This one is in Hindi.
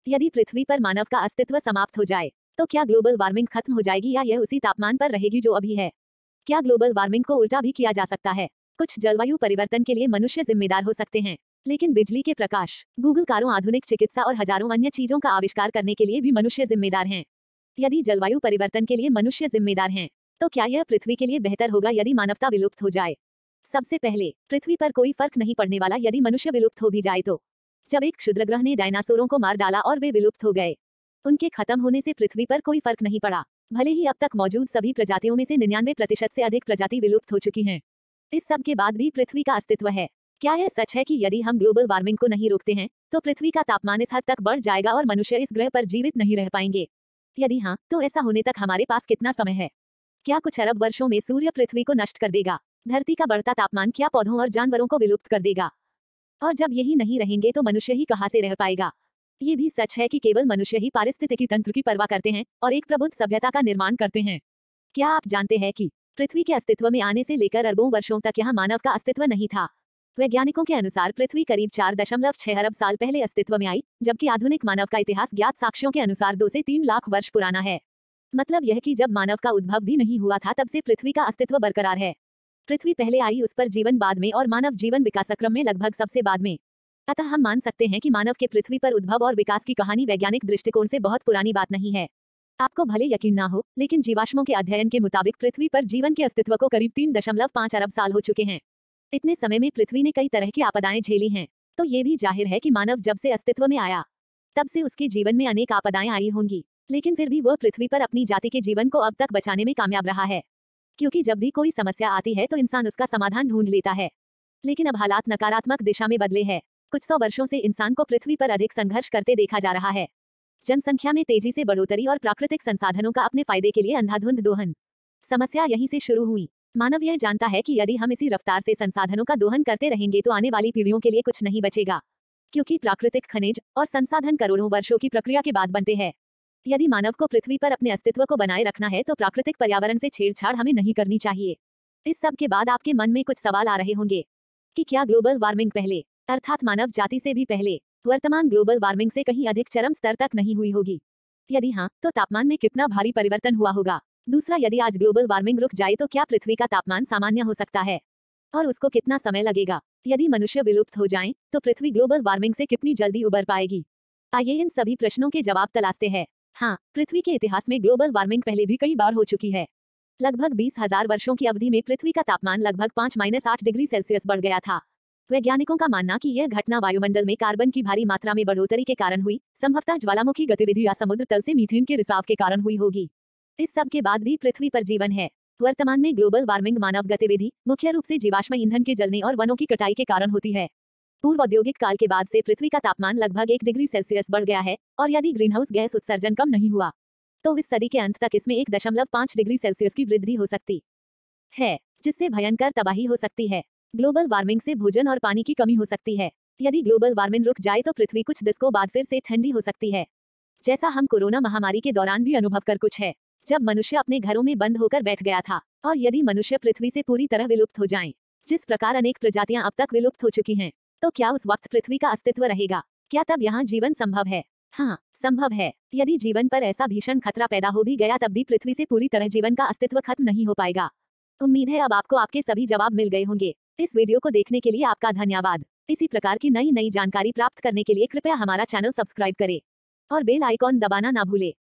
यदि पृथ्वी पर मानव का अस्तित्व समाप्त हो जाए तो क्या ग्लोबल वार्मिंग खत्म हो जाएगी या यह उसी तापमान पर रहेगी जो अभी है? क्या ग्लोबल वार्मिंग को उल्टा भी किया जा सकता है? कुछ जलवायु परिवर्तन के लिए मनुष्य जिम्मेदार हो सकते हैं, लेकिन बिजली के प्रकाश, गूगल कारों, आधुनिक चिकित्सा और हजारों अन्य चीजों का आविष्कार करने के लिए भी मनुष्य जिम्मेदार हैं। यदि जलवायु परिवर्तन के लिए मनुष्य जिम्मेदार हैं, तो क्या यह पृथ्वी के लिए बेहतर होगा यदि मानवता विलुप्त हो जाए? सबसे पहले, पृथ्वी पर कोई फर्क नहीं पड़ने वाला यदि मनुष्य विलुप्त हो भी जाए तो। जब एक क्षुद्रग्रह ने डायनासोरों को मार डाला और वे विलुप्त हो गए, उनके खत्म होने से पृथ्वी पर कोई फर्क नहीं पड़ा। भले ही अब तक मौजूद सभी प्रजातियों में से 99% से अधिक प्रजाति विलुप्त हो चुकी हैं। इस सब के बाद भी पृथ्वी का अस्तित्व है। क्या यह सच है कि यदि हम ग्लोबल वार्मिंग को नहीं रोकते हैं तो पृथ्वी का तापमान इस हद तक बढ़ जाएगा और मनुष्य इस ग्रह पर जीवित नहीं रह पाएंगे? यदि हाँ, तो ऐसा होने तक हमारे पास कितना समय है? क्या कुछ अरब वर्षों में सूर्य पृथ्वी को नष्ट कर देगा? धरती का बढ़ता तापमान क्या पौधों और जानवरों को विलुप्त कर देगा? और जब यही नहीं रहेंगे तो मनुष्य ही कहां से रह पाएगा? ये भी सच है कि केवल मनुष्य ही पारिस्थितिकी तंत्र की परवाह करते हैं और एक प्रबुद्ध सभ्यता का निर्माण करते हैं। क्या आप जानते हैं कि पृथ्वी के अस्तित्व में आने से लेकर अरबों वर्षों तक यहाँ मानव का अस्तित्व नहीं था? वैज्ञानिकों के अनुसार पृथ्वी करीब 4.6 अरब साल पहले अस्तित्व में आई, जबकि आधुनिक मानव का इतिहास ज्ञात साक्ष्यों के अनुसार 2 से 3 लाख वर्ष पुराना है। मतलब यह कि जब मानव का उद्भव भी नहीं हुआ था तब से पृथ्वी का अस्तित्व बरकरार है। पृथ्वी पहले आई, उस पर जीवन बाद में और मानव जीवन विकासक्रम में लगभग सबसे बाद में। अतः हम मान सकते हैं कि मानव के पृथ्वी पर उद्भव और विकास की कहानी वैज्ञानिक दृष्टिकोण से बहुत पुरानी बात नहीं है। आपको भले यकीन ना हो, लेकिन जीवाश्मों के अध्ययन के मुताबिक पृथ्वी पर जीवन के अस्तित्व को करीब 3.5 अरब साल हो चुके हैं। इतने समय में पृथ्वी ने कई तरह की आपदाएं झेली हैं, तो ये भी जाहिर है कि मानव जब से अस्तित्व में आया तब से उसके जीवन में अनेक आपदाएं आई होंगी, लेकिन फिर भी वह पृथ्वी पर अपनी जाति के जीवन को अब तक बचाने में कामयाब रहा है। क्योंकि जब भी कोई समस्या आती है तो इंसान उसका समाधान ढूंढ लेता है, लेकिन अब हालात नकारात्मक दिशा में बदले हैं। कुछ 100 वर्षों से इंसान को पृथ्वी पर अधिक संघर्ष करते देखा जा रहा है। जनसंख्या में तेजी से बढ़ोतरी और प्राकृतिक संसाधनों का अपने फायदे के लिए अंधाधुंध दोहन। समस्या यहीं से शुरू हुई। मानव यह जानता है कि यदि हम इसी रफ्तार से संसाधनों का दोहन करते रहेंगे तो आने वाली पीढ़ियों के लिए कुछ नहीं बचेगा, क्योंकि प्राकृतिक खनिज और संसाधन करोड़ों वर्षों की प्रक्रिया के बाद बनते हैं। यदि मानव को पृथ्वी पर अपने अस्तित्व को बनाए रखना है तो प्राकृतिक पर्यावरण से छेड़छाड़ हमें नहीं करनी चाहिए। इस सब के बाद आपके मन में कुछ सवाल आ रहे होंगे कि क्या ग्लोबल वार्मिंग पहले, अर्थात मानव जाति से भी पहले, वर्तमान ग्लोबल वार्मिंग से कहीं अधिक चरम स्तर तक नहीं हुई होगी? यदि हाँ, तो तापमान में कितना भारी परिवर्तन हुआ होगा? दूसरा, यदि आज ग्लोबल वार्मिंग रुक जाए तो क्या पृथ्वी का तापमान सामान्य हो सकता है? और उसको कितना समय लगेगा? यदि मनुष्य विलुप्त हो जाएं, तो पृथ्वी ग्लोबल वार्मिंग से कितनी जल्दी उबर पाएगी? आइए इन सभी प्रश्नों के जवाब तलाशते हैं। हाँ, पृथ्वी के इतिहास में ग्लोबल वार्मिंग पहले भी कई बार हो चुकी है। लगभग 20,000 वर्षों की अवधि में पृथ्वी का तापमान लगभग 5-8 डिग्री सेल्सियस बढ़ गया था। वैज्ञानिकों का मानना कि यह घटना वायुमंडल में कार्बन की भारी मात्रा में बढ़ोतरी के कारण हुई, संभवतः ज्वालामुखी गतिविधि या समुद्र तल से मीथेन के रिसाव के कारण हुई होगी। इस सब के बाद भी पृथ्वी पर जीवन है। वर्तमान में ग्लोबल वार्मिंग मानव गतिविधि, मुख्य रूप से जीवाश्म ईंधन के जलने और वनों की कटाई के कारण होती है। पूर्व औद्योगिक काल के बाद से पृथ्वी का तापमान लगभग 1 डिग्री सेल्सियस बढ़ गया है, और यदि ग्रीनहाउस गैस उत्सर्जन कम नहीं हुआ तो इस सदी के अंत तक इसमें 1.5 डिग्री सेल्सियस की वृद्धि हो सकती है, जिससे भयंकर तबाही हो सकती है। ग्लोबल वार्मिंग से भोजन और पानी की कमी हो सकती है। यदि ग्लोबल वार्मिंग रुक जाए तो पृथ्वी कुछ दशकों बाद फिर से ठंडी हो सकती है, जैसा हम कोरोना महामारी के दौरान भी अनुभव कर कुछ है, जब मनुष्य अपने घरों में बंद होकर बैठ गया था। और यदि मनुष्य पृथ्वी से पूरी तरह विलुप्त हो जाएं, जिस प्रकार अनेक प्रजातियां अब तक विलुप्त हो चुकी हैं, तो क्या उस वक्त पृथ्वी का अस्तित्व रहेगा? क्या तब यहाँ जीवन संभव है? हाँ, संभव है। यदि जीवन पर ऐसा भीषण खतरा पैदा हो भी गया तब भी पृथ्वी से पूरी तरह जीवन का अस्तित्व खत्म नहीं हो पाएगा। उम्मीद है अब आपको आपके सभी जवाब मिल गए होंगे। इस वीडियो को देखने के लिए आपका धन्यवाद। इसी प्रकार की नई जानकारी प्राप्त करने के लिए कृपया हमारा चैनल सब्सक्राइब करें और बेल आइकॉन दबाना ना भूलें।